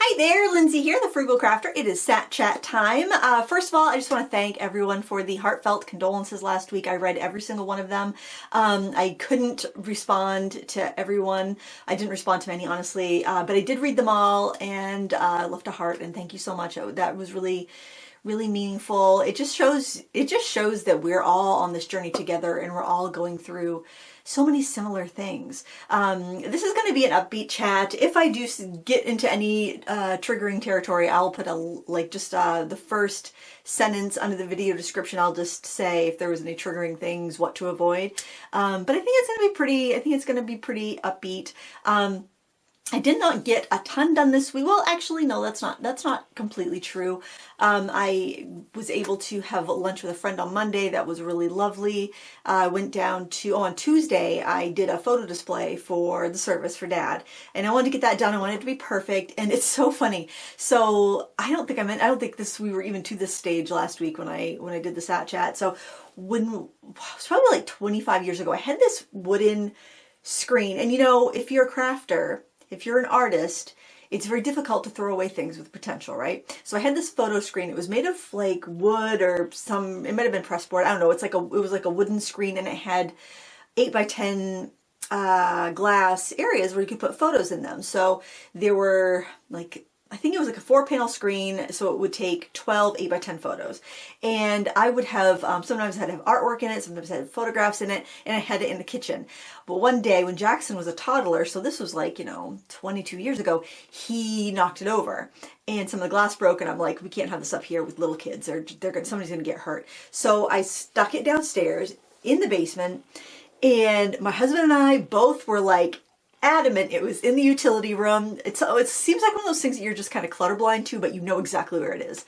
Hi there, Lindsay here, the Frugal Crafter. It is Sat Chat time. First of all, I just want to thank everyone for the heartfelt condolences last week. I read every single one of them. I couldn't respond to everyone. I didn't respond to many, honestly, but I did read them all and left a heart, and thank you so much. That was really meaningful. It just shows that we're all on this journey together and we're all going through so many similar things. This is going to be an upbeat chat. If I do get into any triggering territory, I'll put the first sentence under the video description. I'll just say if there was any triggering things, what to avoid. But I think it's going to be pretty. I think it's going to be pretty upbeat. I did not get a ton done this week. Well, actually, no, that's not completely true. I was able to have lunch with a friend on Monday. That was really lovely. I went down to, on Tuesday, I did a photo display for the service for Dad. And I wanted to get that done. I wanted it to be perfect. And it's so funny. So I don't think we were even to this stage last week when I did the Sat Chat. So it was probably like 25 years ago, I had this wooden screen. And you know, if you're a crafter, if you're an artist, it's very difficult to throw away things with potential, right? So I had this photo screen. It was made of like wood or it might have been pressboard. I don't know. It was like a wooden screen, and it had 8 by 10 glass areas where you could put photos in them. So there were I think it was like a 4-panel screen, so it would take 12 8 by 10 photos. And I would have, sometimes I had to have artwork in it, sometimes I had photographs in it, and I had it in the kitchen. But one day when Jackson was a toddler, so this was 22 years ago, he knocked it over. And some of the glass broke, and I'm like, we can't have this up here with little kids. Somebody's gonna get hurt. So I stuck it downstairs in the basement, and my husband and I both were like, adamant it was in the utility room. It seems like one of those things that you're just kind of clutterblind to, but you know exactly where it is.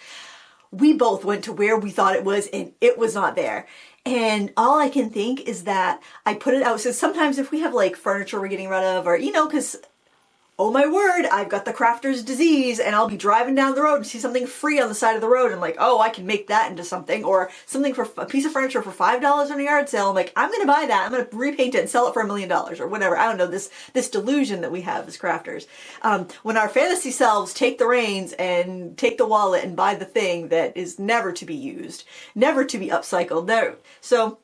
We both went to where we thought it was, and it was not there. And all I can think is that I put it out. So sometimes if we have like furniture we're getting rid of, or because oh my word, I've got the crafter's disease, and I'll be driving down the road and see something free on the side of the road. I'm like, oh, I can make that into something, or something for a piece of furniture for $5 on a yard sale. I'm like, I'm going to buy that. I'm going to repaint it and sell it for $1 million or whatever. I don't know, this delusion that we have as crafters. When our fantasy selves take the reins and take the wallet and buy the thing that is never to be used, never to be upcycled. So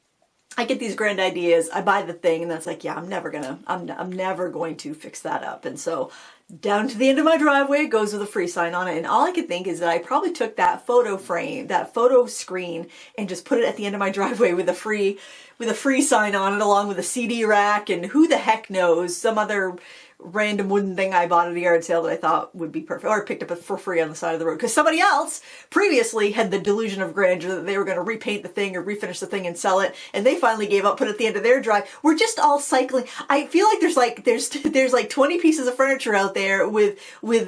I get these grand ideas, I buy the thing, and then it's like, yeah, I'm never going to fix that up. And so down to the end of my driveway, it goes with a free sign on it. And all I could think is that I probably took that photo frame, that photo screen, and just put it at the end of my driveway with a free sign on it, along with a CD rack, and who the heck knows, some other random wooden thing I bought at a yard sale that I thought would be perfect, or picked up for free on the side of the road, because somebody else previously had the delusion of grandeur that they were going to repaint the thing or refinish the thing and sell it, and they finally gave up, put it at the end of their drive. We're just all cycling. I feel like there's like 20 pieces of furniture out there with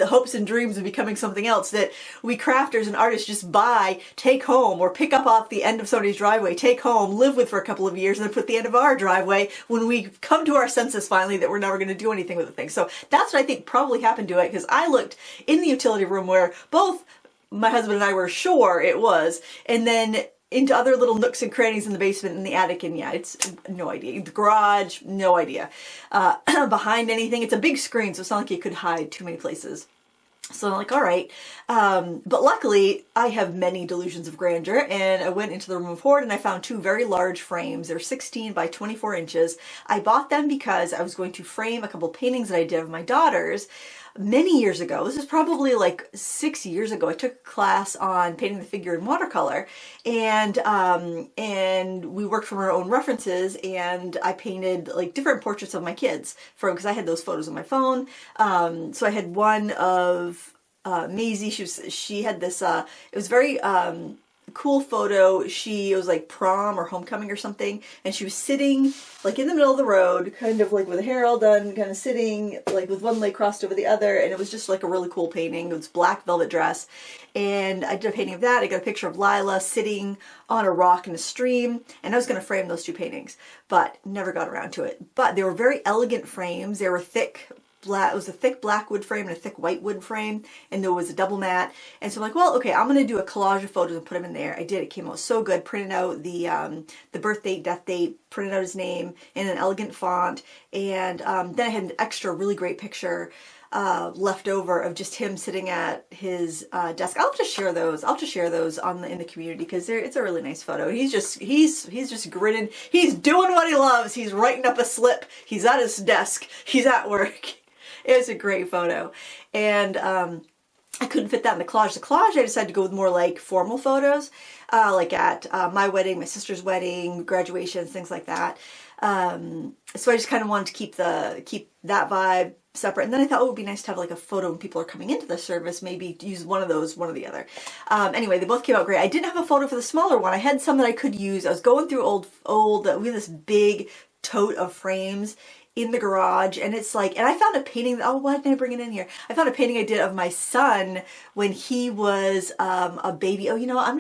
hopes and dreams of becoming something else that we crafters and artists just buy, take home, or pick up off the end of somebody's driveway, take home, live with for a couple of years, and then put at the end of our driveway when we come to our senses finally that we're never going to do anything with the thing. So that's what I think probably happened to it, because I looked in the utility room where both my husband and I were sure it was, and then into other little nooks and crannies in the basement and the attic, and yeah, it's no idea. The garage, no idea. Behind anything, it's a big screen, so it's not like you could hide too many places. So I'm like, all right. But luckily, I have many delusions of grandeur, and I went into the room of hoard and I found 2 very large frames. They're 16 by 24 inches. I bought them because I was going to frame a couple paintings that I did of my daughters many years ago. This is probably like 6 years ago. I took a class on painting the figure in watercolor, and we worked from our own references, and I painted like different portraits of my kids because I had those photos on my phone. So I had one of Maisie. She had this it was very cool photo. It was like prom or homecoming or something, and she was sitting like in the middle of the road, kind of like with her hair all done, kind of sitting like with one leg crossed over the other, and it was just like a really cool painting. It was black velvet dress, and I did a painting of that. I got a picture of Lila sitting on a rock in a stream, and I was going to frame those 2 paintings, but never got around to it. But they were very elegant frames. They were thick. It was a thick black wood frame and a thick white wood frame, and there was a double mat. And so I'm like, well, okay, I'm going to do a collage of photos and put them in there. I did. It came out so good. Printed out the birth date, death date, printed out his name in an elegant font, and then I had an extra really great picture left over of just him sitting at his desk. I'll just share those. I'll just share those in the community because it's a really nice photo. He's just grinning. He's doing what he loves. He's writing up a slip. He's at his desk. He's at work. It was a great photo, and I couldn't fit that in the collage. The collage, I decided to go with more like formal photos, like at my wedding, my sister's wedding, graduations, things like that. So I just kind of wanted to keep that vibe separate. And then I thought, oh, it would be nice to have like a photo when people are coming into the service, maybe use one of those, one or the other. Anyway, they both came out great. I didn't have a photo for the smaller one. I had some that I could use. I was going through we have this big tote of frames in the garage, and it's like, and I found a painting, oh, why didn't I bring it in here? I found a painting I did of my son when he was a baby. Oh, you know what, do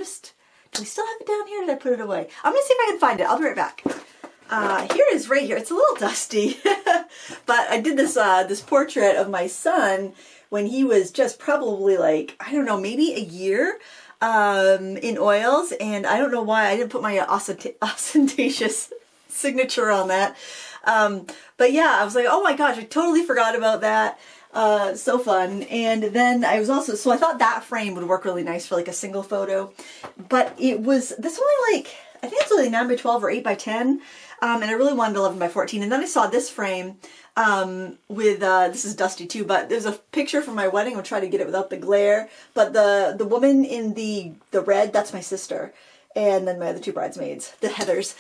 we still have it down here? Did I put it away? I'm gonna see if I can find it. I'll be right back. Here it is right here. It's a little dusty, but I did this portrait of my son when he was just probably like, I don't know, maybe a year, in oils, and I don't know why I didn't put my ostentatious signature on that. But yeah, I was like, oh my gosh, I totally forgot about that. So fun. And then I was also, so I thought that frame would work really nice for like a single photo, but this only like, I think it's only 9 by 12 or 8 by 10. And I really wanted 11 by 14. And then I saw this frame, this is dusty too, but there's a picture from my wedding. I'll try to get it without the glare, but the woman in the red, that's my sister. And then my other two bridesmaids, the Heathers.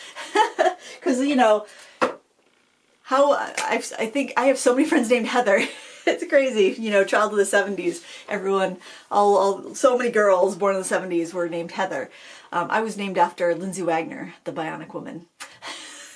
Cause you know, I think I have so many friends named Heather. It's crazy, you know, child of the 70s. Everyone, so many girls born in the 70s were named Heather. I was named after Lindsay Weirich, the Bionic Woman.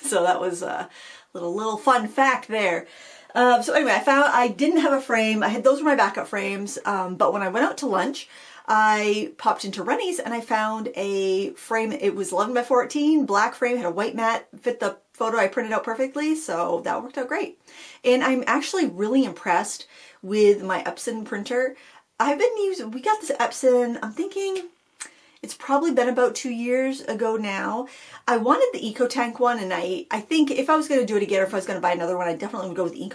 So that was a little fun fact there. So anyway, I didn't have a frame. Those were my backup frames. But when I went out to lunch, I popped into Rennie's and I found a frame. It was 11 by 14, black frame, had a white mat, fit the photo I printed out perfectly, so that worked out great. And I'm actually really impressed with my Epson printer. We got this Epson, I'm thinking it's probably been about 2 years ago now. I wanted the EcoTank one, and I think if I was going to do it again, or if I was going to buy another one, I definitely would go with the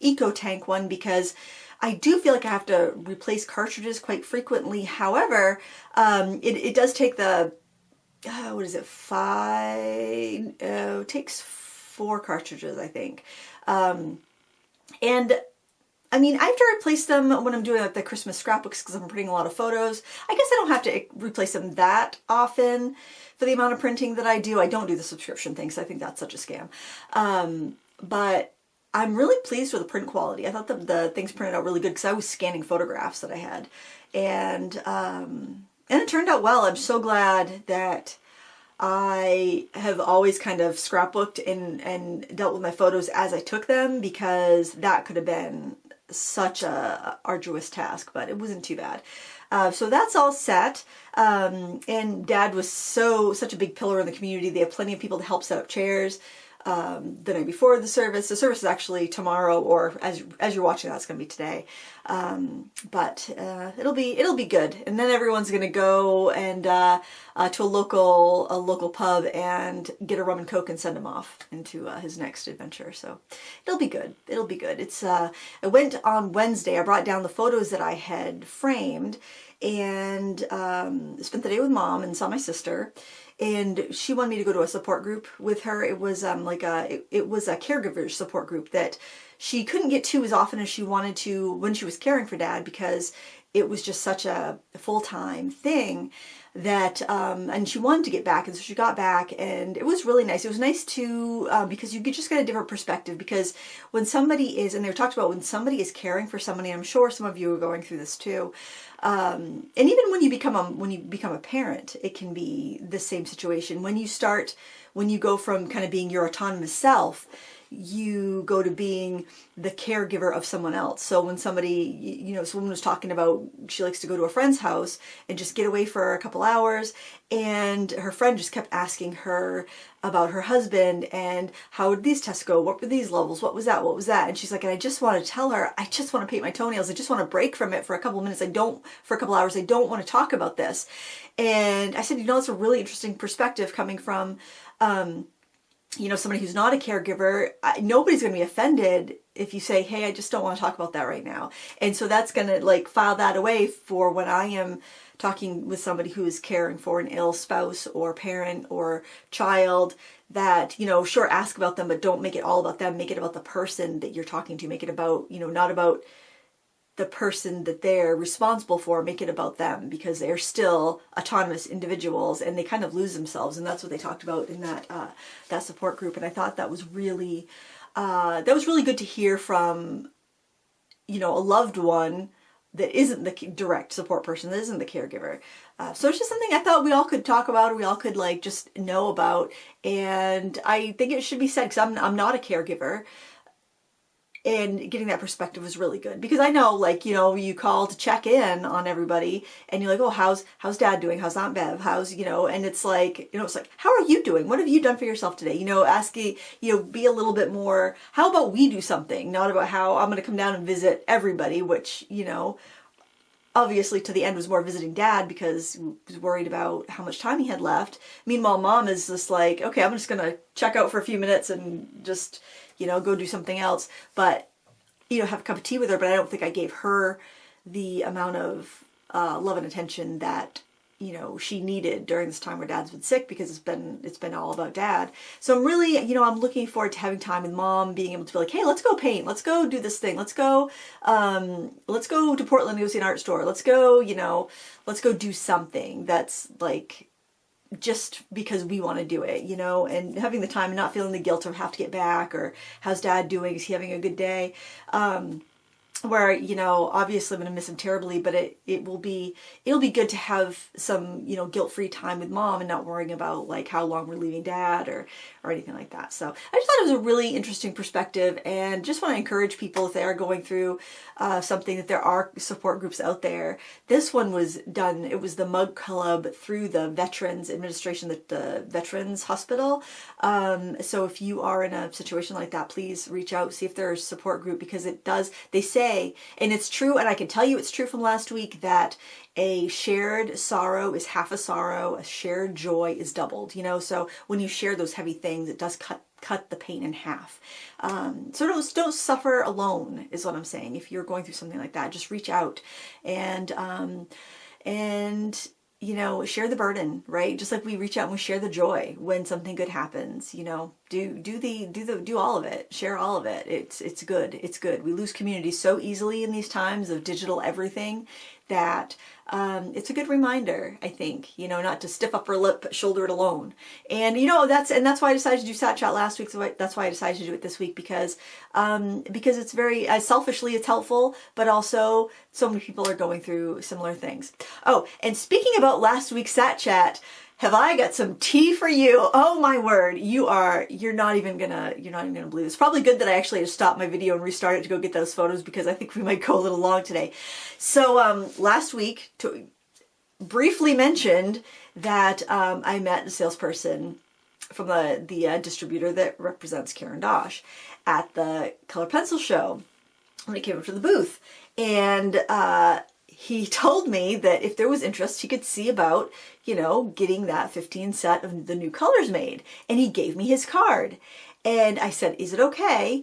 EcoTank one, because I do feel like I have to replace cartridges quite frequently. However, it does take what is it, it takes 4 cartridges, I think. And I mean, I have to replace them when I'm doing like the Christmas scrapbooks because I'm printing a lot of photos. I guess I don't have to replace them that often for the amount of printing that I do. I don't do the subscription thing because I think that's such a scam. But I'm really pleased with the print quality. I thought the things printed out really good because I was scanning photographs that I had. And it turned out well. I'm so glad that I have always kind of scrapbooked and dealt with my photos as I took them, because that could have been such a arduous task, but it wasn't too bad. So that's all set. And Dad was such a big pillar in the community. They have plenty of people to help set up chairs. The night before the service. The service is actually tomorrow, or as you're watching that, it's going to be today. But it'll be good. And then everyone's going to go and to a local pub and get a rum and coke and send him off into his next adventure. So it'll be good. It'll be good. I went on Wednesday. I brought down the photos that I had framed and spent the day with Mom and saw my sister. And she wanted me to go to a support group with her. It was it was a caregiver support group that she couldn't get to as often as she wanted to when she was caring for Dad, because it was just such a full-time thing that, and she wanted to get back, and so she got back, and it was really nice. It was nice to, because you just get a different perspective, because when somebody is, and they talked about when somebody is caring for somebody, and I'm sure some of you are going through this too, and even when you become a parent, it can be the same situation. When you go from kind of being your autonomous self, you go to being the caregiver of someone else. So when somebody, someone was talking about she likes to go to a friend's house and just get away for a couple hours, and her friend just kept asking her about her husband and how did these tests go? What were these levels? What was that? What was that? And she's like, and I just want to tell her, I just want to paint my toenails. I just want to break from it for a couple of minutes. For a couple hours, I don't want to talk about this. And I said, it's a really interesting perspective coming from, you know, somebody who's not a caregiver, nobody's going to be offended if you say, hey, I just don't want to talk about that right now. And so that's going to like file that away for when I am talking with somebody who is caring for an ill spouse or parent or child, that, you know, sure, ask about them, but don't make it all about them. Make it about the person that you're talking to. Make it about, you know, not about the person that they're responsible for. Make it about them, because they're still autonomous individuals and they kind of lose themselves. And that's what they talked about in that support group. And I thought that was really good to hear from, you know, a loved one that isn't the direct support person, that isn't the caregiver. So it's just something I thought we all could talk about, or we all could like just know about. And I think it should be said, because I'm not a caregiver. And getting that perspective was really good, because I know, like, you know, you call to check in on everybody and you're like, oh, how's dad doing? How's Aunt Bev? How's, you know, and it's like, you know, it's like, how are you doing? What have you done for yourself today? You know, asking, you know, be a little bit more, how about we do something? Not about how I'm going to come down and visit everybody, which, you know, obviously to the end was more visiting dad because he was worried about how much time he had left. Meanwhile, mom is just like, okay, I'm just going to check out for a few minutes and just, you know, go do something else. But, you know, have a cup of tea with her. But I don't think I gave her the amount of love and attention that, you know, she needed during this time where dad's been sick, because it's been all about dad. So I'm really, you know, I'm looking forward to having time with mom, being able to be like, hey, let's go paint, let's go do this thing, let's go to Portland, go see an art store, let's go, you know, let's go do something that's like just because we want to do it, you know, and having the time and not feeling the guilt of have to get back, or how's dad doing? Is he having a good day? Where, you know, obviously I'm going to miss him terribly, but it'll be good to have some, you know, guilt-free time with mom and not worrying about like how long we're leaving dad or anything like that. So I just thought it was a really interesting perspective, and just want to encourage people, if they are going through something, that there are support groups out there. This one was done, it was the Mug Club through the Veterans Administration, the Veterans Hospital. So if you are in a situation like that, please reach out, see if there's a support group, because it does, they say, and it's true, and I can tell you it's true from last week, that a shared sorrow is half a sorrow, a shared joy is doubled, you know. So when you share those heavy things, it does cut the pain in half. So don't suffer alone, is what I'm saying. If you're going through something like that, just reach out and you know, share the burden, right? Just like we reach out and we share the joy when something good happens, you know, do all of it, share all of it. It's good. It's good. We lose community so easily in these times of digital everything, that it's a good reminder, I think, you know, not to stiff upper lip, shoulder it alone. And, you know, that's why I decided to do Sat Chat last week. So that's why I decided to do it this week, because it's very, selfishly, it's helpful, but also so many people are going through similar things. Oh, and speaking about last week's Sat Chat, have I got some tea for you? Oh my word, you're not even gonna believe this. It's probably good that I actually had to stop my video and restart it to go get those photos, because I think we might go a little long today. So last week, briefly mentioned that I met a salesperson from the distributor that represents Caran d'Ache at the Color Pencil show when he came up to the booth, and he told me that if there was interest, he could see about, you know, getting that 15 set of the new colors made. And he gave me his card. And I said, is it okay,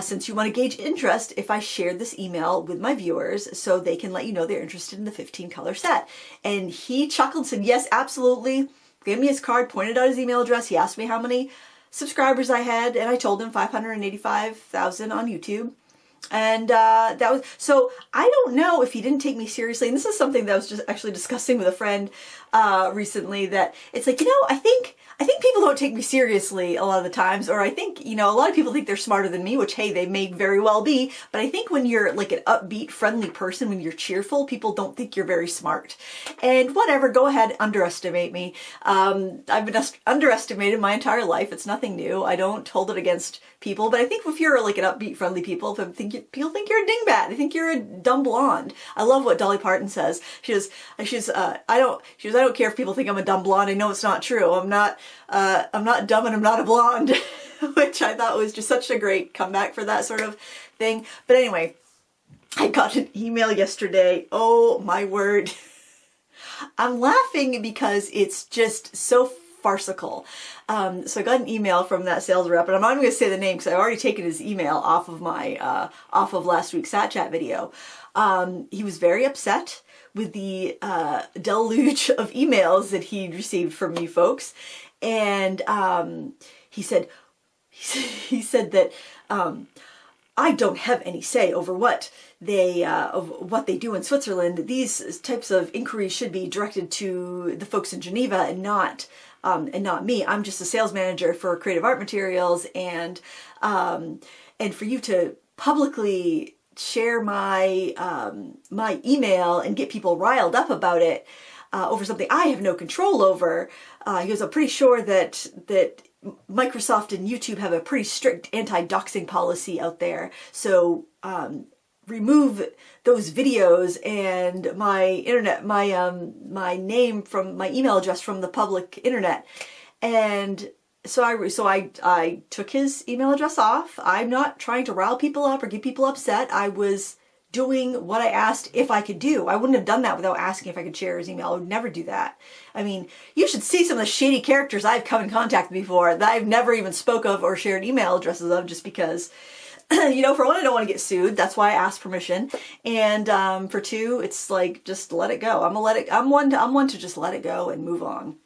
since you want to gauge interest, if I share this email with my viewers so they can let you know they're interested in the 15 color set? And he chuckled and said, yes, absolutely. Gave me his card, pointed out his email address. He asked me how many subscribers I had, and I told him 585,000 on YouTube. And that was, so I don't know if he didn't take me seriously. And this is something that I was just actually discussing with a friend recently, that it's like, you know, I think people don't take me seriously a lot of the times, or I think, you know, a lot of people think they're smarter than me, which, hey, they may very well be, but I think when you're like an upbeat, friendly person, when you're cheerful, people don't think you're very smart. And whatever, go ahead, underestimate me. I've been underestimated my entire life. It's nothing new. I don't hold it against people, but I think if you're like an upbeat, friendly people think you're a dingbat. They think you're a dumb blonde. I love what Dolly Parton says. She goes, I don't care if people think I'm a dumb blonde. I know it's not true. I'm not dumb, and I'm not a blonde, which I thought was just such a great comeback for that sort of thing. But anyway, I got an email yesterday. Oh my word. I'm laughing because it's just so farcical. So I got an email from that sales rep, and I'm not even going to say the name because I've already taken his email off of my off of last week's Sat Chat video. He was very upset with the deluge of emails that he received from you folks, and he said that I don't have any say over what they do in Switzerland. These types of inquiries should be directed to the folks in Geneva and not me. I'm just a sales manager for creative art materials, and for you to publicly share my my email and get people riled up about it over something I have no control over. He goes, I'm pretty sure that Microsoft and YouTube have a pretty strict anti-doxing policy out there. So remove those videos and my internet, my name from my email address from the public internet. And so I took his email address off. I'm not trying to rile people up or get people upset. I was doing what I asked if I could do. I wouldn't have done that without asking if I could share his email. I would never do that. I mean, you should see some of the shady characters I've come in contact with before that I've never even spoke of or shared email addresses of, just because, you know, for one, I don't want to get sued. That's why I asked permission. And for two, it's like, just let it go. I'm one to just let it go and move on.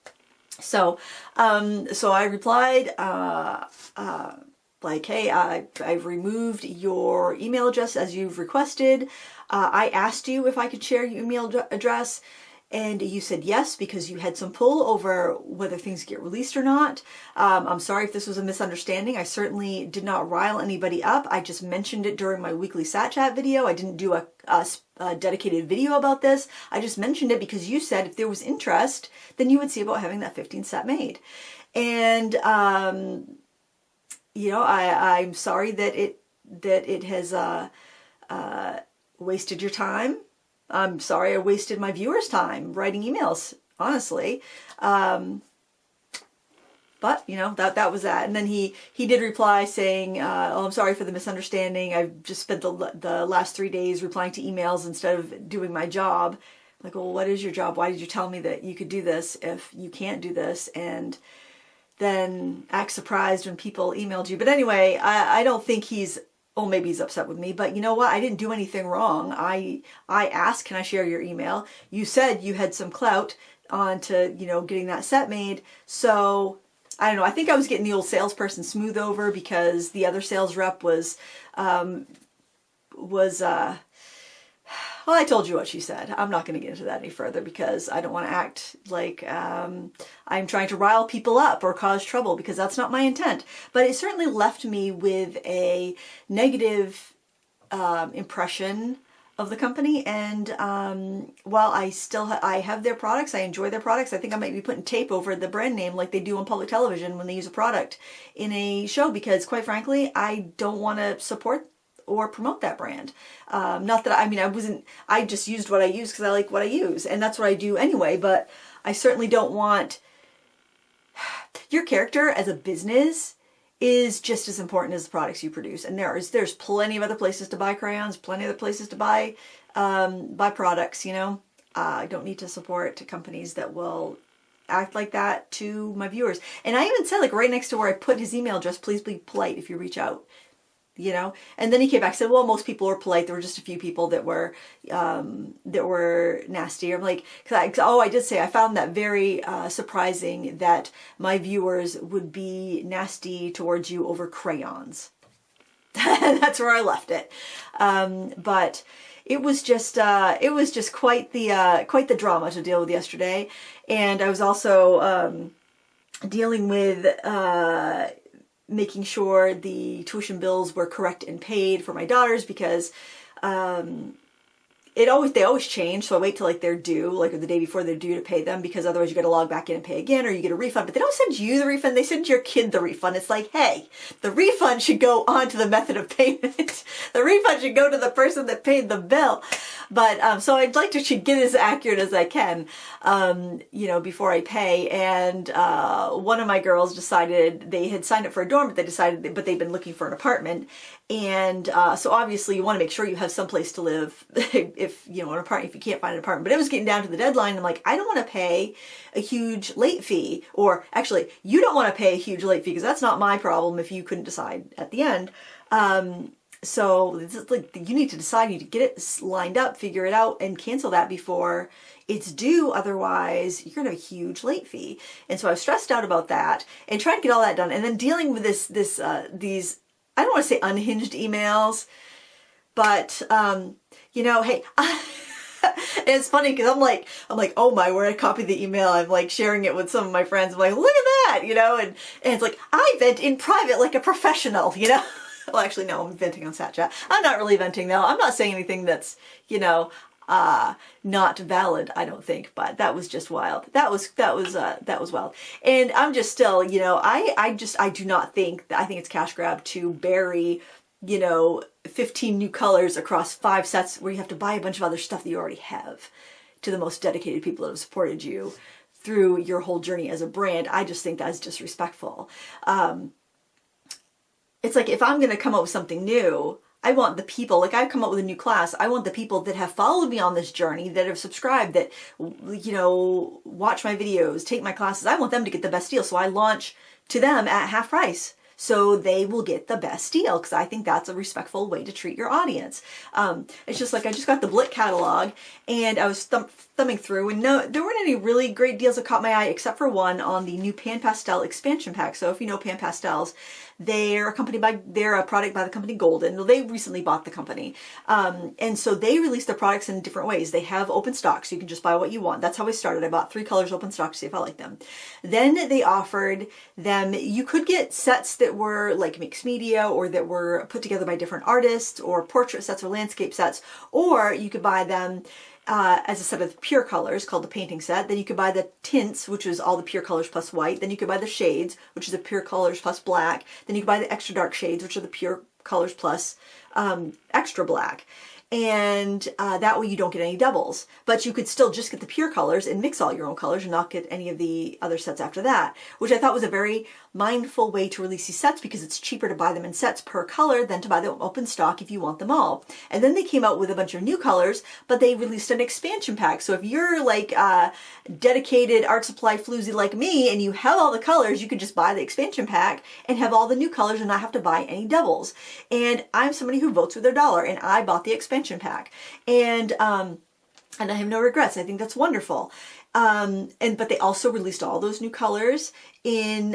So I replied, like, hey, I've removed your email address as you've requested. I asked you if I could share your email address, and you said yes because you had some pull over whether things get released or not. I'm sorry if this was a misunderstanding. I certainly did not rile anybody up. I just mentioned it during my weekly Sat Chat video. I didn't do a dedicated video about this. I just mentioned it because you said if there was interest, then you would see about having that 15 set made. And you know, I'm sorry that it has wasted your time. I'm sorry I wasted my viewers' time writing emails, honestly. But you know, that was that. And then he did reply saying, "Oh, I'm sorry for the misunderstanding. I've just spent the last 3 days replying to emails instead of doing my job." I'm like, well, what is your job? Why did you tell me that you could do this if you can't do this? And then act surprised when people emailed you. But anyway, I don't think he's, oh, maybe he's upset with me, but you know what? I didn't do anything wrong. I asked, can I share your email? You said you had some clout on to, you know, getting that set made. So I don't know. I think I was getting the old salesperson smooth over because the other sales rep was well, I told you what she said. I'm not going to get into that any further because I don't want to act like I'm trying to rile people up or cause trouble, because that's not my intent. But it certainly left me with a negative impression of the company. And while I have their products, I enjoy their products, I think I might be putting tape over the brand name like they do on public television when they use a product in a show, because quite frankly, I don't want to support or promote that brand. Not that, I mean, I just used what I use because I like what I use, and that's what I do anyway, but I certainly don't want, your character as a business is just as important as the products you produce. And there's plenty of other places to buy crayons, plenty of other places to buy products, you know. I don't need to support companies that will act like that to my viewers. And I even said, like, right next to where I put his email address, please be polite if you reach out. You know, and then he came back and said, well, most people were polite. There were just a few people that were nasty. I'm like, I did say I found that very surprising that my viewers would be nasty towards you over crayons. That's where I left it. But it was just quite the drama to deal with yesterday. And I was also dealing with making sure the tuition bills were correct and paid for my daughters, because they always change. So I wait till like they're due, like the day before they're due, to pay them, because otherwise you got to log back in and pay again, or you get a refund. But they don't send you the refund; they send your kid the refund. It's like, hey, the refund should go on to the method of payment. The refund should go to the person that paid the bill. But so I'd like to get as accurate as I can, you know, before I pay. And one of my girls decided they had signed up for a dorm, but they've been looking for an apartment. And so obviously you want to make sure you have some place to live if you know an apartment, if you can't find an apartment. But it was getting down to the deadline. I'm like, I don't want to pay a huge late fee, or actually you don't want to pay a huge late fee because that's not my problem if you couldn't decide at the end. So it's like you need to decide, you need to get it lined up, figure it out, and cancel that before it's due. Otherwise, you're gonna have a huge late fee. And so I was stressed out about that and trying to get all that done, and then dealing with these I don't want to say unhinged emails, but you know, hey. And it's funny because I'm like, oh my word, I copied the email. I'm like sharing it with some of my friends. I'm like, look at that, you know, and it's like, I vent in private like a professional, you know. Well, actually, no, I'm venting on SatChat. I'm not really venting though. I'm not saying anything that's, you know, not valid, I don't think, but that was just wild. That was wild. And I'm just still, you know, I do not think, I think it's cash grab to bury, you know, 15 new colors across 5 sets where you have to buy a bunch of other stuff that you already have, to the most dedicated people that have supported you through your whole journey as a brand. I just think that's disrespectful. It's like, if I'm going to come up with something new, I want the people, like I've come up with a new class, I want the people that have followed me on this journey, that have subscribed, that, you know, watch my videos, take my classes, I want them to get the best deal. So I launch to them at half price, so they will get the best deal, because I think that's a respectful way to treat your audience. It's just like, I just got the Blit catalog, and I was thumbing through, and no, there weren't any really great deals that caught my eye, except for one on the new Pan Pastel expansion pack. So if you know Pan Pastels, they're a product by the company Golden. Well, they recently bought the company. And so they release their products in different ways. They have open stock, so you can just buy what you want. That's how I started. I bought 3 colors open stock to see if I like them. Then they offered them, you could get sets that were like mixed media, or that were put together by different artists, or portrait sets or landscape sets, or you could buy them as a set of pure colors called the painting set. Then you could buy the tints, which is all the pure colors plus white. Then you could buy the shades, which is the pure colors plus black. Then you could buy the extra dark shades, which are the pure colors plus extra black. And that way you don't get any doubles, but you could still just get the pure colors and mix all your own colors and not get any of the other sets after that, which I thought was a very mindful way to release these sets, because it's cheaper to buy them in sets per color than to buy them open stock if you want them all. And then they came out with a bunch of new colors, but they released an expansion pack. So if you're like a dedicated art supply floozy like me and you have all the colors, you could just buy the expansion pack and have all the new colors and not have to buy any doubles. And I'm somebody who votes with their dollar, and I bought the expansion pack, and I have no regrets. I think that's wonderful. But they also released all those new colors in,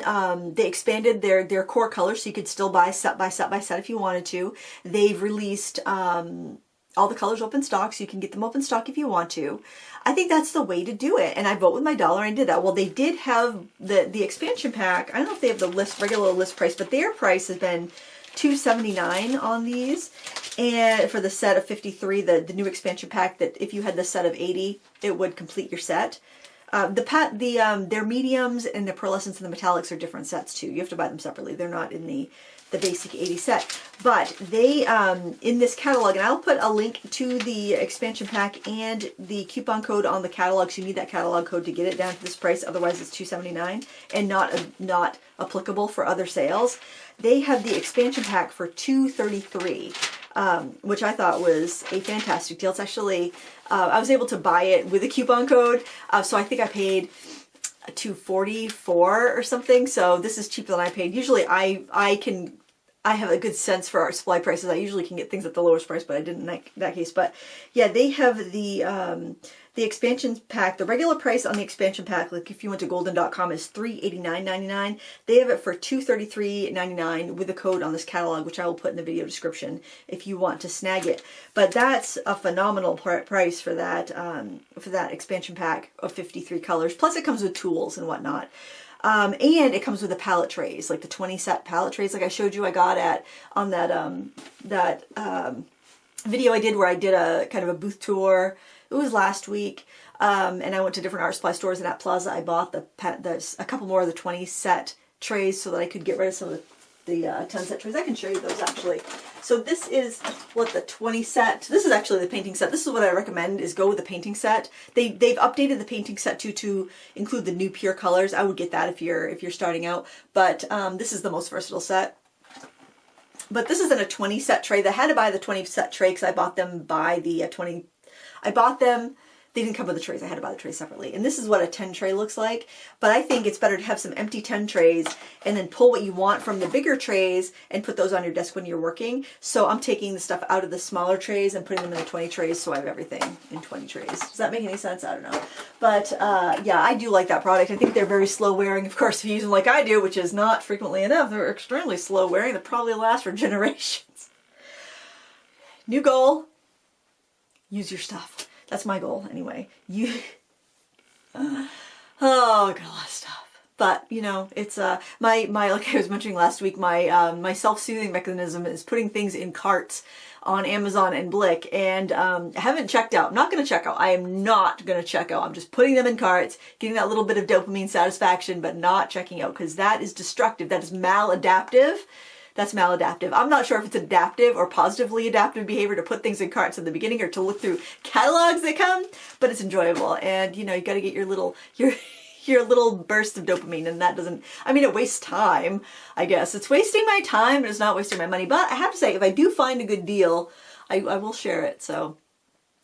they expanded their core colors, so you could still buy set by set by set if you wanted to. They've released all the colors open stock, so you can get them open stock if you want to. I think that's the way to do it, and I vote with my dollar and did that. Well, they did have the expansion pack. I don't know if they have the regular list price, but their price has been $2.79 on these, and for the set of 53, the new expansion pack, that if you had the set of 80, it would complete your set. Their mediums and the pearlescents and the metallics are different sets too. You have to buy them separately. They're not in the basic 80 set. But they, in this catalog, and I'll put a link to the expansion pack and the coupon code on the catalog, so you need that catalog code to get it down to this price. Otherwise, it's $2.79 and not applicable for other sales. They have the expansion pack for $2.33, which I thought was a fantastic deal. It's actually, I was able to buy it with a coupon code, so I think I paid $2.44 or something. So this is cheaper than I paid. Usually I have a good sense for art supply prices. I usually can get things at the lowest price, but I didn't in that case. But yeah, they have the expansion pack. The regular price on the expansion pack, like if you went to golden.com, is $389.99. They have it for $233.99 with a code on this catalog, which I will put in the video description if you want to snag it. But that's a phenomenal price for that expansion pack of 53 colors. Plus it comes with tools and whatnot. And it comes with the palette trays, like the 20 set palette trays, like I showed you I got on that video I did where I did a kind of a booth tour. It was last week, and I went to different art supply stores, and at Plaza I bought a couple more of the 20 set trays so that I could get rid of some of the 10 set trays. I can show you those actually. So this is what the 20 set. This is actually the painting set. This is what I recommend, is go with the painting set. They've updated the painting set to include the new pure colors. I would get that if you're starting out. But this is the most versatile set. But this is in a 20 set tray. I had to buy the 20 set tray because I bought them by the 20. I bought them. They didn't come with the trays. I had to buy the trays separately. And this is what a 10 tray looks like. But I think it's better to have some empty 10 trays and then pull what you want from the bigger trays and put those on your desk when you're working. So I'm taking the stuff out of the smaller trays and putting them in the 20 trays, so I have everything in 20 trays. Does that make any sense? I don't know. But yeah, I do like that product. I think they're very slow wearing. Of course, if you use them like I do, which is not frequently enough, they're extremely slow wearing. They'll probably last for generations. New goal, use your stuff. That's my goal anyway. Oh, I got a lot of stuff. But, you know, it's my like I was mentioning last week, my self-soothing mechanism is putting things in carts on Amazon and Blick, and I haven't checked out. I'm not going to check out. I am not going to check out. I'm just putting them in carts, getting that little bit of dopamine satisfaction, but not checking out, because that is destructive. That is maladaptive. That's maladaptive. I'm not sure if it's adaptive or positively adaptive behavior to put things in carts in the beginning or to look through catalogs that come, but it's enjoyable. And you know, you got to get your little burst of dopamine, and that doesn't, I mean, it wastes time, I guess. It's wasting my time, but it's not wasting my money. But I have to say, if I do find a good deal, I will share it. So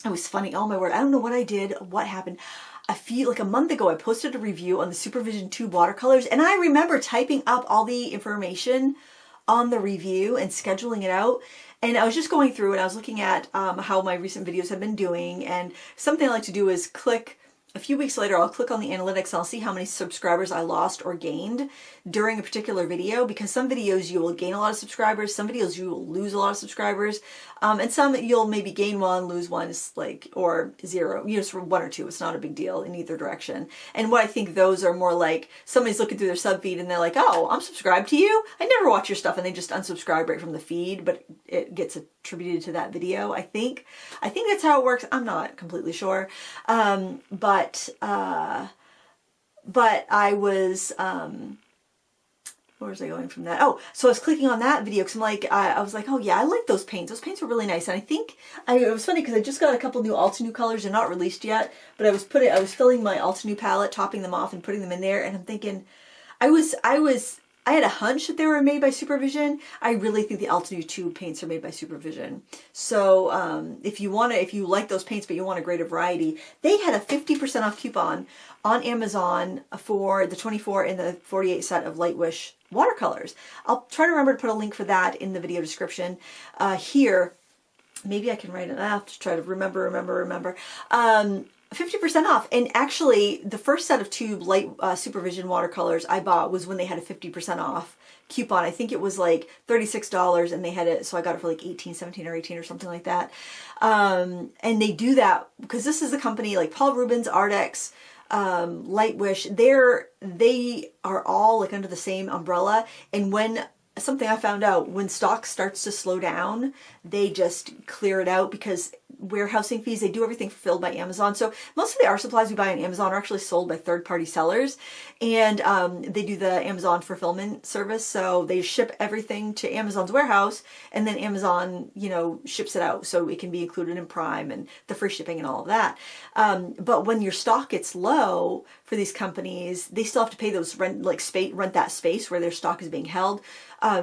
it was funny. Oh my word. I don't know what I did, what happened. I feel like a month ago, I posted a review on the Supervision 2 watercolors, and I remember typing up all the information on the review and scheduling it out. And I was just going through and I was looking at how my recent videos have been doing. And something I like to do is click, a few weeks later, I'll click on the analytics and I'll see how many subscribers I lost or gained during a particular video, because some videos you will gain a lot of subscribers, some videos you will lose a lot of subscribers, and some you'll maybe gain one, lose one, like, or zero, you know, just one or two. It's not a big deal in either direction. And what I think those are more like somebody's looking through their sub feed and they're like, oh, I'm subscribed to you. I never watch your stuff, and they just unsubscribe right from the feed, but it gets attributed to that video. I think that's how it works. I'm not completely sure. But I was, where was I going from that? Oh, so I was clicking on that video because I'm like, I was like, oh yeah, I like those paints. Those paints were really nice. And I think, it was funny because I just got a couple new Altenew colors. They're not released yet, but I was filling my Altenew palette, topping them off and putting them in there. And I'm thinking, I had a hunch that they were made by Supervision. I really think the Altenew 2 paints are made by Supervision. So if you like those paints but you want a greater variety, they had a 50% off coupon on Amazon for the 24 and the 48 set of Light Wish watercolors. I'll try to remember to put a link for that in the video description here. Maybe I can write it. I have to try to remember. 50% off. And actually, the first set of 2 light Supervision watercolors I bought was when they had a 50% off coupon. I think it was like $36 and they had it, so I got it for like 18, 17 or 18 or something like that. And they do that because this is a company like Paul Rubens, Ardex, Light Wish. They are all like under the same umbrella. And when something I found out, when stock starts to slow down, they just clear it out because warehousing fees, they do everything fulfilled by Amazon. So most of the art supplies we buy on Amazon are actually sold by third-party sellers, and they do the Amazon fulfillment service. So they ship everything to Amazon's warehouse, and then Amazon, you know, ships it out so it can be included in Prime and the free shipping and all of that. But when your stock gets low for these companies, they still have to pay those rent that space where their stock is being held.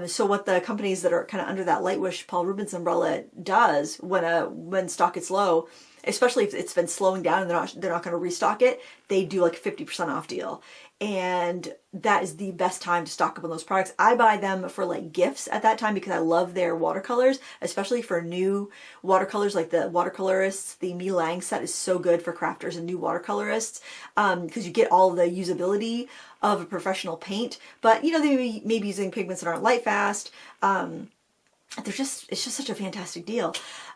So what the companies that are kind of under that Light Wish Paul Rubens umbrella does when stock gets low, especially if it's been slowing down and they're not going to restock it, they do like a 50% off deal. And that is the best time to stock up on those products. I buy them for like gifts at that time because I love their watercolors, especially for new watercolors like the watercolorists. The Mi Lang set is so good for crafters and new watercolorists because you get all the usability of a professional paint, but you know, they may be using pigments that aren't light fast. It's just such a fantastic deal.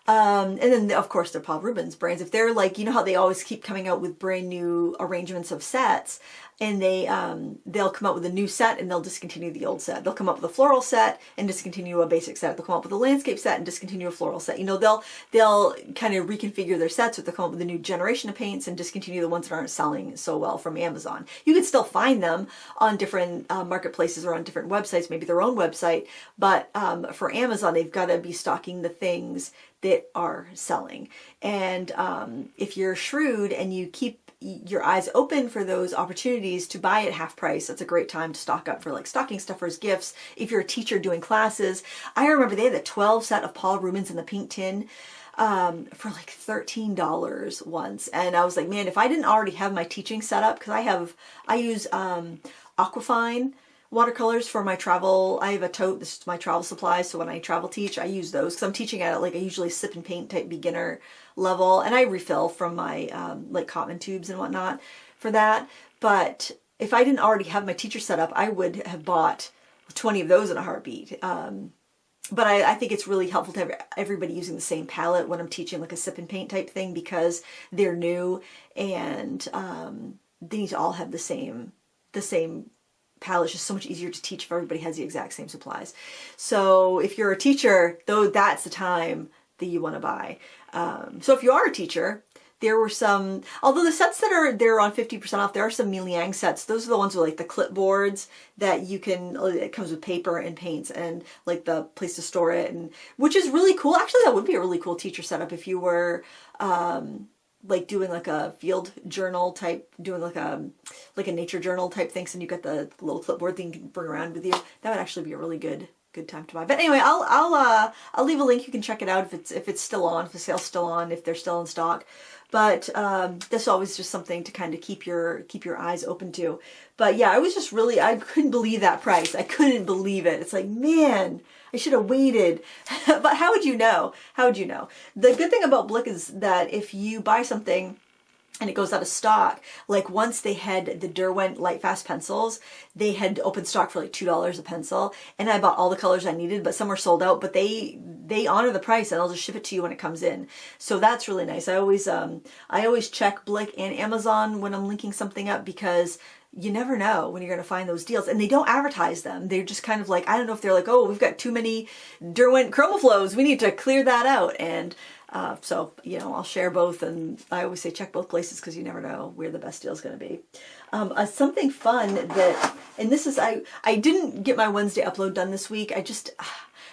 And then of course they're Paul Rubens brands. If they're like, you know how they always keep coming out with brand new arrangements of sets, and they'll come out with a new set and they'll discontinue the old set. They'll come up with a floral set and discontinue a basic set. They'll come up with a landscape set and discontinue a floral set. You know, they'll kind of reconfigure their sets, or they'll come up with a new generation of paints and discontinue the ones that aren't selling so well from Amazon. You can still find them on different marketplaces or on different websites, maybe their own website, but for Amazon, they've got to be stocking the things that are selling. And if you're shrewd and you keep your eyes open for those opportunities to buy at half price, that's a great time to stock up for like stocking stuffers, gifts. If you're a teacher doing classes, I remember they had the 12 set of Paul Rubens in the pink tin for like $13 once. And I was like, man, if I didn't already have my teaching set up, because I use Aquafine watercolors for my travel. I have a tote, this is my travel supplies, so when I travel teach, I use those because I'm teaching at like a usually sip and paint type beginner level, and I refill from my like cotton tubes and whatnot for that. But if I didn't already have my teacher set up, I would have bought 20 of those in a heartbeat. But I think it's really helpful to have everybody using the same palette when I'm teaching like a sip and paint type thing, because they're new and they need to all have the same palette. It's just so much easier to teach if everybody has the exact same supplies. So if you're a teacher, though, that's the time that you want to buy. So if you are a teacher, there were some, although the sets that are there on 50% off, there are some Miliang sets. Those are the ones with like the clipboards that you can, it comes with paper and paints and like the place to store it, and which is really cool. Actually, that would be a really cool teacher setup if you were like doing like a field journal type, doing like a nature journal type things, and you got the little clipboard thing you can bring around with you. That would actually be a really good time to buy. But anyway, I'll leave a link. You can check it out if it's still on, if the sale's still on, if they're still in stock. But this is always just something to kind of keep your eyes open to. But yeah, I was just really, I couldn't believe that price. I couldn't believe it. It's like, man, I should have waited. But how would you know? How would you know? The good thing about Blick is that if you buy something and it goes out of stock, like once they had the Derwent Light Fast pencils, they had open stock for like $2 a pencil, and I bought all the colors I needed, but some were sold out, but they honor the price and they'll just ship it to you when it comes in. So that's really nice. I always check Blick and Amazon when I'm linking something up, because you never know when you're going to find those deals, and they don't advertise them. They're just kind of like, I don't know if they're like, oh, we've got too many Derwent ChromaFlows, we need to clear that out. And so, you know, I'll share both, and I always say check both places because you never know where the best deal is going to be. Something fun that, and this is, I didn't get my Wednesday upload done this week. I just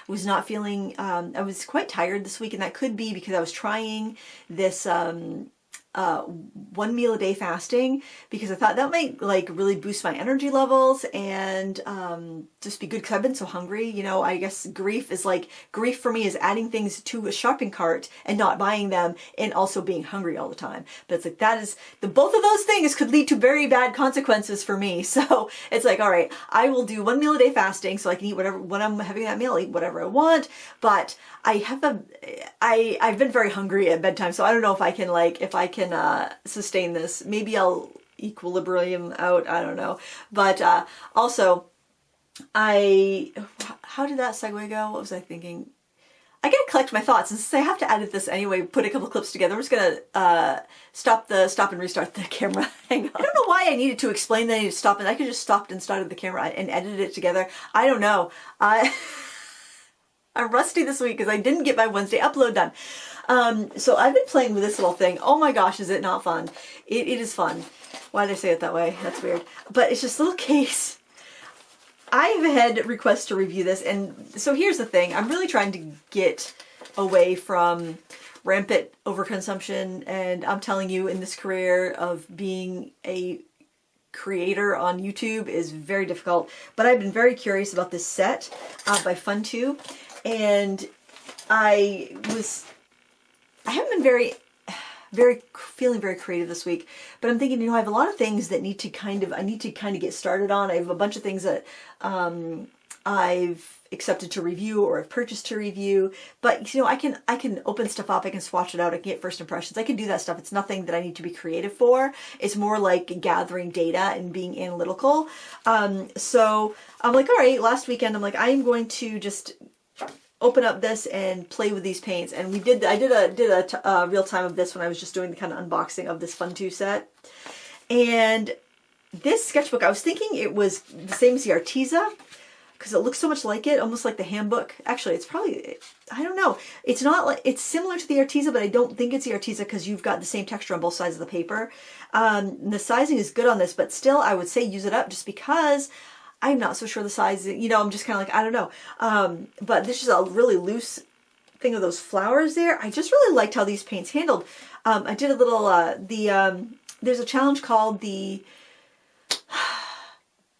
was not feeling, I was quite tired this week, and that could be because I was trying this 1 meal a day fasting, because I thought that might like really boost my energy levels and just be good, because I've been so hungry. You know, I guess grief for me is adding things to a shopping cart and not buying them, and also being hungry all the time. But it's like, that is both of those things could lead to very bad consequences for me. So it's like, all right, I will do 1 meal a day fasting so I can eat whatever, when I'm having that meal, I'll eat whatever I want. But I've been very hungry at bedtime, so I don't know if I can sustain this. Maybe I'll equilibrium out, I don't know. But also, how did that segue go? What was I thinking? I gotta collect my thoughts, and since I have to edit this anyway, put a couple clips together, I'm just gonna stop and restart the camera. Hang on. I don't know why I needed to explain that I need to stop, and I could just stopped and started the camera and edited it together. I don't know. I'm rusty this week because I didn't get my Wednesday upload done. So I've been playing with this little thing. Oh my gosh, is it not fun? It is fun. Why did I say it that way? That's weird. But it's just a little case. I've had requests to review this, and so here's the thing. I'm really trying to get away from rampant overconsumption, and I'm telling you, in this career of being a creator on YouTube is very difficult. But I've been very curious about this set by FunTube, and I haven't been feeling very creative this week, but I'm thinking, you know, I have a lot of things that I need to kind of get started on. I have a bunch of things that I've accepted to review or I've purchased to review, but you know, I can open stuff up, I can swatch it out, I can get first impressions, I can do that stuff. It's nothing that I need to be creative for. It's more like gathering data and being analytical. So I'm like, all right, last weekend I'm like, I'm going to just open up this and play with these paints. And I did a real time of this when I was just doing the kind of unboxing of this Fun 2 set. And this sketchbook, I was thinking it was the same as the Arteza, because it looks so much like it, almost like the handbook. Actually, it's probably, I don't know. It's not like, it's similar to the Arteza, but I don't think it's the Arteza because you've got the same texture on both sides of the paper. The sizing is good on this, but still I would say use it up just because I'm not so sure the size, you know, I'm just kind of like, I don't know. But this is a really loose thing of those flowers there. I just really liked how these paints handled. I did a little, there's a challenge called the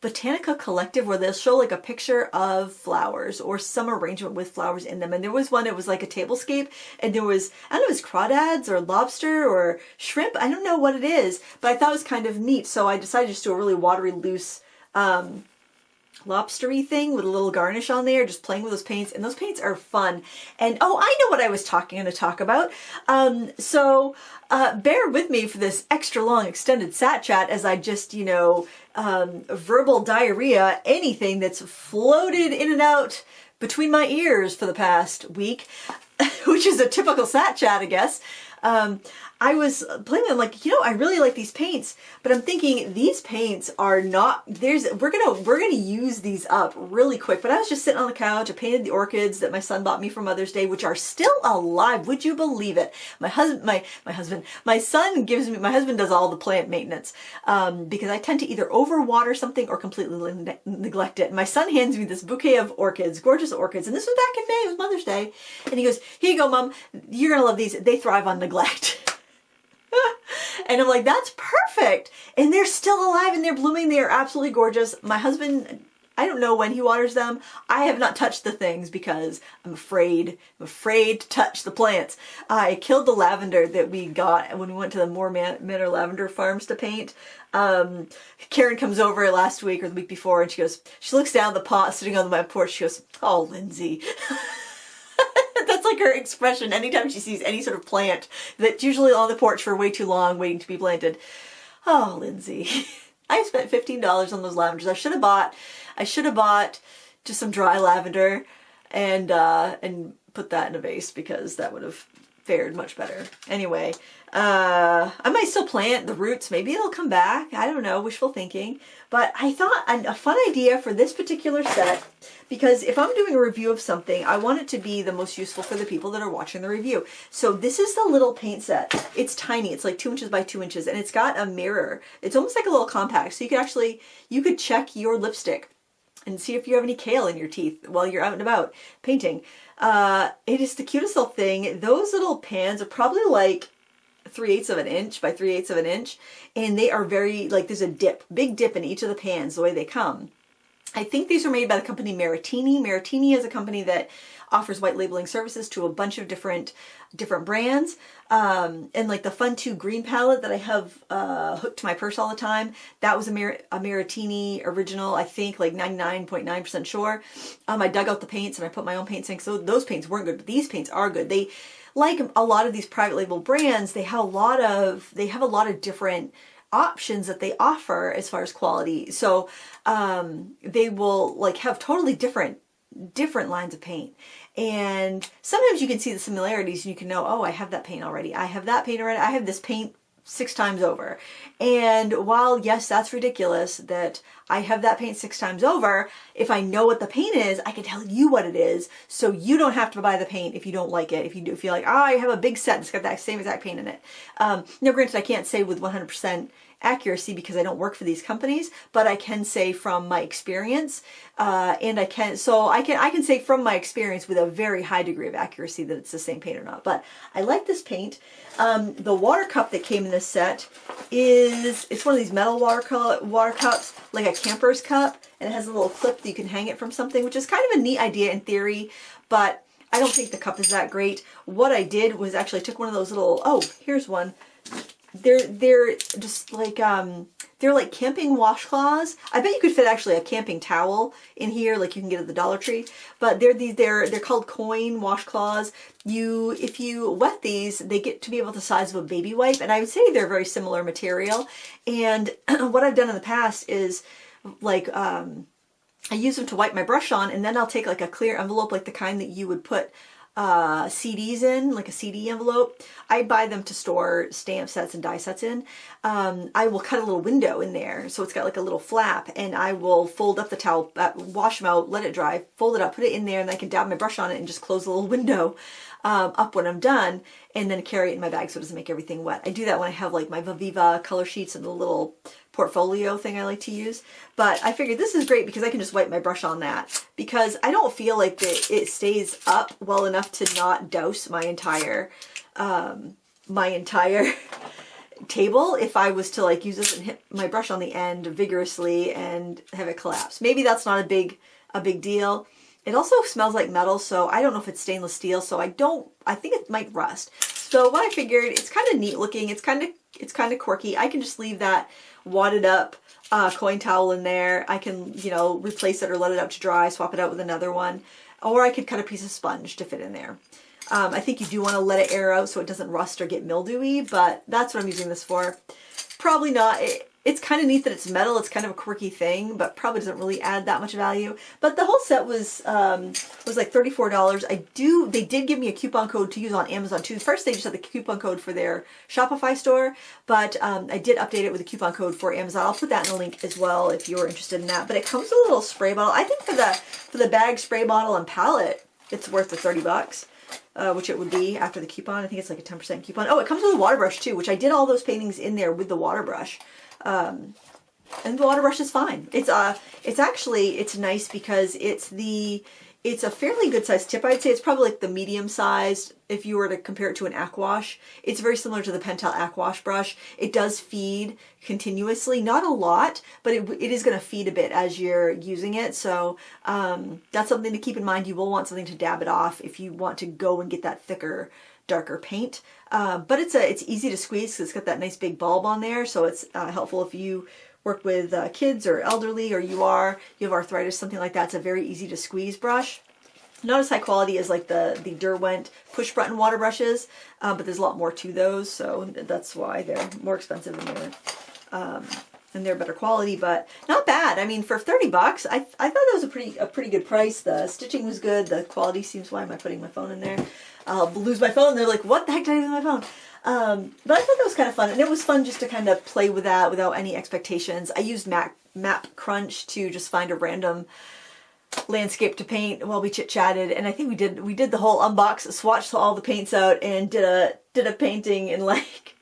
Botanica Collective where they'll show like a picture of flowers or some arrangement with flowers in them. And there was one, it was like a tablescape, and there was, I don't know, it was crawdads or lobster or shrimp. I don't know what it is, but I thought it was kind of neat. So I decided just to do a really watery, loose, lobstery thing with a little garnish on there, just playing with those paints. And those paints are fun. And oh, I know what I was going to talk about. Bear with me for this extra long extended sat chat as I just, you know, verbal diarrhea, anything that's floated in and out between my ears for the past week, which is a typical sat chat, I guess. I was playing with them like, you know, I really like these paints, but I'm thinking these paints are not, we're gonna use these up really quick. But I was just sitting on the couch. I painted the orchids that my son bought me for Mother's Day, which are still alive. Would you believe it? My husband does all the plant maintenance, because I tend to either overwater something or completely neglect it. And my son hands me this bouquet of orchids, gorgeous orchids. And this was back in May, it was Mother's Day. And he goes, here you go, Mom, you're gonna love these. They thrive on neglect. And I'm like, that's perfect. And they're still alive and they're blooming. They are absolutely gorgeous. My husband, I don't know when he waters them. I have not touched the things because I'm afraid to touch the plants. I killed the lavender that we got when we went to the Moore Manor Lavender Farms to paint. Karen comes over last week or the week before, and she looks down at the pot sitting on my porch. She goes, oh, Lindsay. That's like her expression anytime she sees any sort of plant that's usually on the porch for way too long waiting to be planted. Oh, Lindsay. I spent $15 on those lavenders. I should have bought just some dry lavender and put that in a vase, because that would have fared much better. Anyway, I might still plant the roots. Maybe it'll come back. I don't know, wishful thinking. But I thought a fun idea for this particular set, because if I'm doing a review of something, I want it to be the most useful for the people that are watching the review. So this is the little paint set. It's tiny. It's like 2 inches by 2 inches, and it's got a mirror. It's almost like a little compact. So you could check your lipstick and see if you have any kale in your teeth while you're out and about painting. It is the cutest little thing. Those little pans are probably like 3/8 of an inch by 3/8 of an inch, and they are very, like, there's a big dip in each of the pans the way they come. I think these are made by the company Maritini. Maritini is a company that offers white labeling services to a bunch of different brands. And like the Fun 2 green palette that I have hooked to my purse all the time, that was a Maritini original, I think, like 99.9% sure. I dug out the paints and I put my own paints in, so those paints weren't good, but these paints are good. They, like a lot of these private label brands, they have a lot of different options that they offer as far as quality. So they will like have totally different lines of paint, and sometimes you can see the similarities and you can know, oh, I have that paint already, I have that paint already, I have this paint 6 times over. And while yes, that's ridiculous that I have that paint 6 times over, if I know what the paint is, I can tell you what it is, so you don't have to buy the paint if you don't like it. If you feel like, oh, I have a big set that's got that same exact paint in it. Now granted, I can't say with 100% accuracy because I don't work for these companies, but I can say from my experience, and I can say from my experience with a very high degree of accuracy that it's the same paint or not. But I like this paint. The water cup that came in this set it's one of these metal water cups, like a camper's cup, and it has a little clip that you can hang it from something, which is kind of a neat idea in theory, but I don't think the cup is that great. What I did was actually took one of those little, oh, here's one. They're just like they're like camping washcloths. I bet you could fit actually a camping towel in here, like you can get at the Dollar Tree. But they're called coin washcloths. If you wet these, they get to be about the size of a baby wipe, and I would say they're very similar material. And what I've done in the past is like I use them to wipe my brush on, and then I'll take like a clear envelope, like the kind that you would put CDs in, like a CD envelope. I buy them to store stamp sets and die sets in. I will cut a little window in there, so it's got like a little flap, and I will fold up the towel, wash them out, let it dry, fold it up, put it in there, and I can dab my brush on it and just close the little window up when I'm done, and then carry it in my bag so it doesn't make everything wet. I do that when I have like my Viva color sheets and the little portfolio thing I like to use. But I figured this is great because I can just wipe my brush on that, because I don't feel like it stays up well enough to not douse my entire table if I was to like use this and hit my brush on the end vigorously and have it collapse. Maybe that's not a big deal. It also smells like metal, so I don't know if it's stainless steel, so I think it might rust. So what I figured, it's kind of neat looking, it's kind of quirky. I can just leave that wadded up coin towel in there. I can, you know, replace it or let it out to dry, swap it out with another one, or I could cut a piece of sponge to fit in there. I think you do want to let it air out so it doesn't rust or get mildewy, but that's what I'm using this for. Probably not. It's kind of neat that it's metal. It's kind of a quirky thing, but probably doesn't really add that much value. But the whole set was like $34. They did give me a coupon code to use on Amazon too. First, they just had the coupon code for their Shopify store, but I did update it with a coupon code for Amazon. I'll put that in the link as well if you're interested in that. But it comes with a little spray bottle. I think for the bag, spray bottle, and palette, it's worth the 30 bucks. Which it would be after the coupon. I think it's like a 10% coupon. Oh, it comes with a water brush too, which I did all those paintings in there with the water brush. And the water brush is fine. It's nice because it's a fairly good sized tip. I'd say it's probably like the medium sized if you were to compare it to an aquash. It's very similar to the Pentel aquash brush. It does feed continuously, not a lot, but it is going to feed a bit as you're using it. So that's something to keep in mind. You will want something to dab it off if you want to go and get that thicker, darker paint. But it's easy to squeeze because it's got that nice big bulb on there. So it's helpful if you work with kids or elderly, or you have arthritis, something like that. It's a very easy to squeeze brush. Not as high quality as like the Derwent push button water brushes, but there's a lot more to those, so that's why they're more expensive and they're better quality, but not bad. I mean, for 30 bucks, I thought that was a pretty good price. The stitching was good. The quality seems. Why am I putting my phone in there? I'll lose my phone. They're like, what the heck did I do with my phone? But I thought that was kind of fun, and it was fun just to kind of play with that without any expectations. I used Map Crunch to just find a random landscape to paint while we chit-chatted, and I think we did the whole unbox, swatched all the paints out, and did a painting in like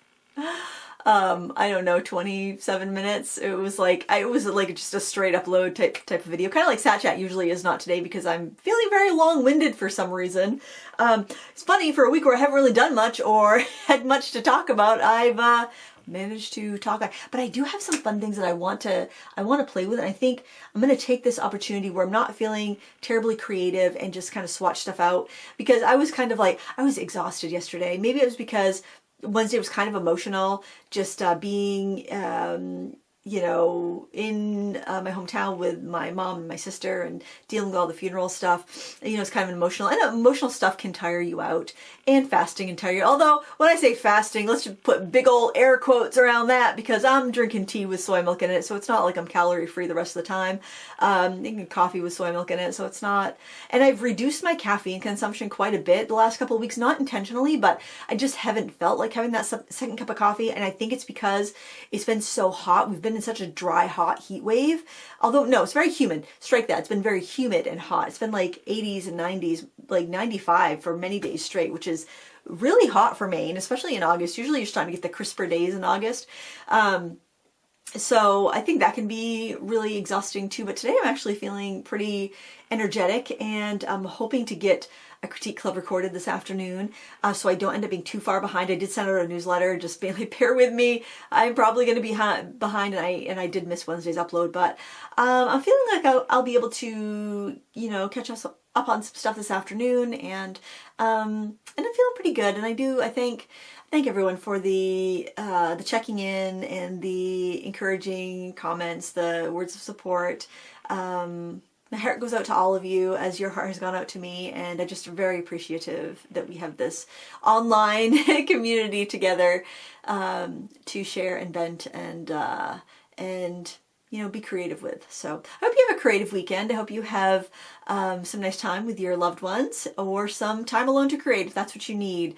I don't know, 27 minutes. It was like just a straight upload type of video, kind of like Sat Chat usually is, not today because I'm feeling very long-winded for some reason. It's funny, for a week where I haven't really done much or had much to talk about, I've managed to talk. But I do have some fun things that I want to play with, and I think I'm going to take this opportunity where I'm not feeling terribly creative and just kind of swatch stuff out, because I was kind of like, I was exhausted yesterday. Maybe it was because Wednesday was kind of emotional, just being you know, in my hometown with my mom and my sister and dealing with all the funeral stuff. You know, it's kind of emotional, and emotional stuff can tire you out, and fasting can tire you. Although, when I say fasting, let's just put big old air quotes around that, because I'm drinking tea with soy milk in it, so it's not like I'm calorie free the rest of the time. Drinking coffee with soy milk in it, so it's not. And I've reduced my caffeine consumption quite a bit the last couple of weeks, not intentionally, but I just haven't felt like having that second cup of coffee, and I think it's because it's been so hot. We've been in such a dry, hot heat wave. Although, no, it's very humid. Strike that. It's been very humid and hot. It's been like 80s and 90s, like 95 for many days straight, which is really hot for Maine, especially in August. Usually you're starting to get the crisper days in August. So I think that can be really exhausting too. But today I'm actually feeling pretty energetic, and I'm hoping to get a critique club recorded this afternoon, so I don't end up being too far behind. I did send out a newsletter, just being like, bear with me. I'm probably going to be behind, and I did miss Wednesday's upload, but I'm feeling like I'll be able to, you know, catch us up on some stuff this afternoon, and I'm feeling pretty good. And I thank everyone for the checking in and the encouraging comments, the words of support. My heart goes out to all of you as your heart has gone out to me, and I'm just very appreciative that we have this online community together to share and vent and be creative with. So I hope you have a creative weekend. I hope you have some nice time with your loved ones, or some time alone to create if that's what you need.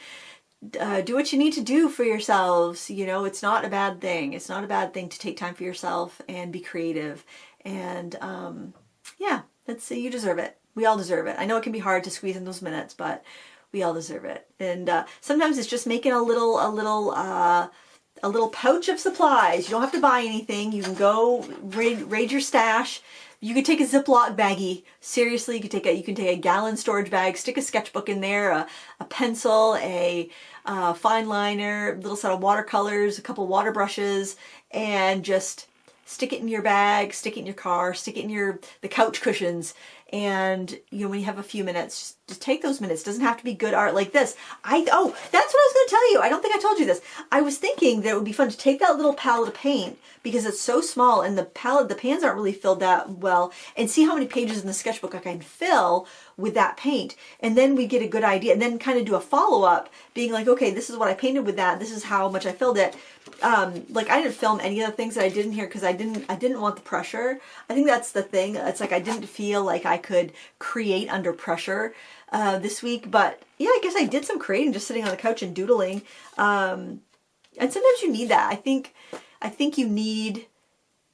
Do what you need to do for yourselves. It's not a bad thing. It's not a bad thing to take time for yourself and be creative. And yeah, you deserve it. We all deserve it. I know it can be hard to squeeze in those minutes, but we all deserve it. And sometimes it's just making a little pouch of supplies. You don't have to buy anything. You can go raid your stash. You could take a Ziploc baggie. Seriously, you can take a gallon storage bag, stick a sketchbook in there, a pencil, a fine liner, a little set of watercolors, a couple water brushes, and just stick it in your bag, stick it in your car, stick it in the couch cushions. And when you have a few minutes, just take those minutes. It doesn't have to be good art like this. That's what I was going to tell you. I don't think I told you this. I was thinking that it would be fun to take that little palette of paint, because it's so small and the pans aren't really filled that well, and see how many pages in the sketchbook I can fill with that paint. And then we get a good idea, and then kind of do a follow-up being like, okay, this is what I painted with that. This is how much I filled it. Like, I didn't film any of the things that I did in here because I didn't want the pressure. I think that's the thing. It's like I didn't feel like I could create under pressure this week. But yeah, I guess I did some creating just sitting on the couch and doodling. And sometimes you need that. I think you need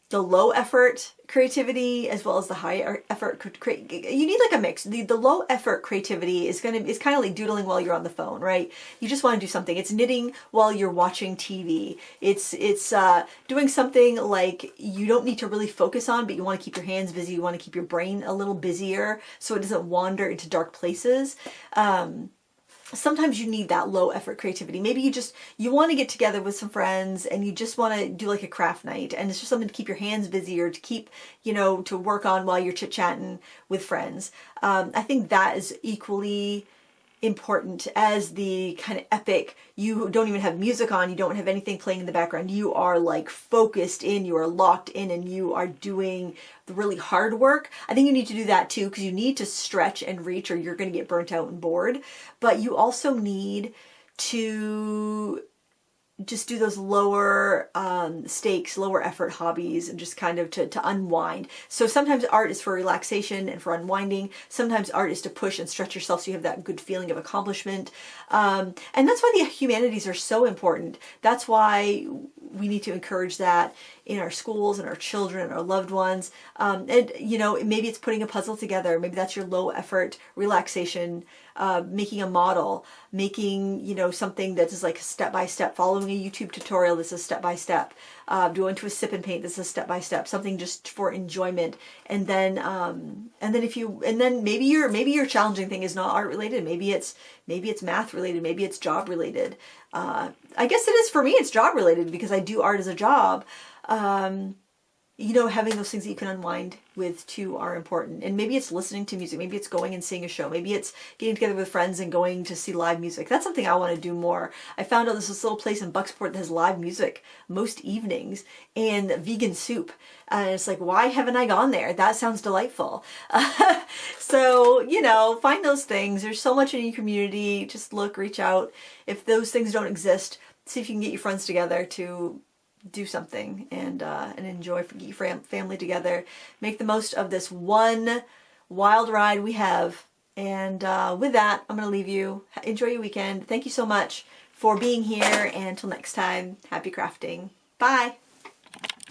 the low effort creativity as well as the high effort you need like a mix. The low effort creativity is kind of like doodling while you're on the phone, right? You just want to do something. It's knitting while you're watching TV. It's doing something like you don't need to really focus on, but you want to keep your hands busy. You want to keep your brain a little busier so it doesn't wander into dark places. Sometimes you need that low effort creativity. Maybe you want to get together with some friends and you just want to do like a craft night, and it's just something to keep your hands busy, or to keep, to work on while you're chit-chatting with friends. I think that is equally important as the kind of epic, you don't even have music on, you don't have anything playing in the background, you are like focused in, you are locked in, and you are doing the really hard work. I think you need to do that too, because you need to stretch and reach, or you're going to get burnt out and bored. But you also need to just do those lower stakes, lower effort hobbies, and just kind of to unwind. So sometimes art is for relaxation and for unwinding. Sometimes art is to push and stretch yourself so you have that good feeling of accomplishment. And that's why the humanities are so important. That's why we need to encourage that in our schools and our children and our loved ones. And maybe it's putting a puzzle together. Maybe that's your low effort relaxation. Making a model, making, something that is like step-by-step, following a YouTube tutorial. This is step-by-step, going to a sip and paint. This is step-by-step, something just for enjoyment. And then maybe your challenging thing is not art related. Maybe it's math related. Maybe it's job related. I guess it is for me. It's job related because I do art as a job. Having those things that you can unwind with too are important. And maybe it's listening to music. Maybe it's going and seeing a show. Maybe it's getting together with friends and going to see live music. That's something I want to do more. I found out there's this little place in Bucksport that has live music most evenings and vegan soup. And it's like, why haven't I gone there? That sounds delightful. So, find those things. There's so much in your community. Just look, reach out. If those things don't exist, see if you can get your friends together to do something and enjoy, get your family together. Make the most of this one wild ride we have. And with that, I'm going to leave you. Enjoy your weekend. Thank you so much for being here. And until next time, happy crafting. Bye.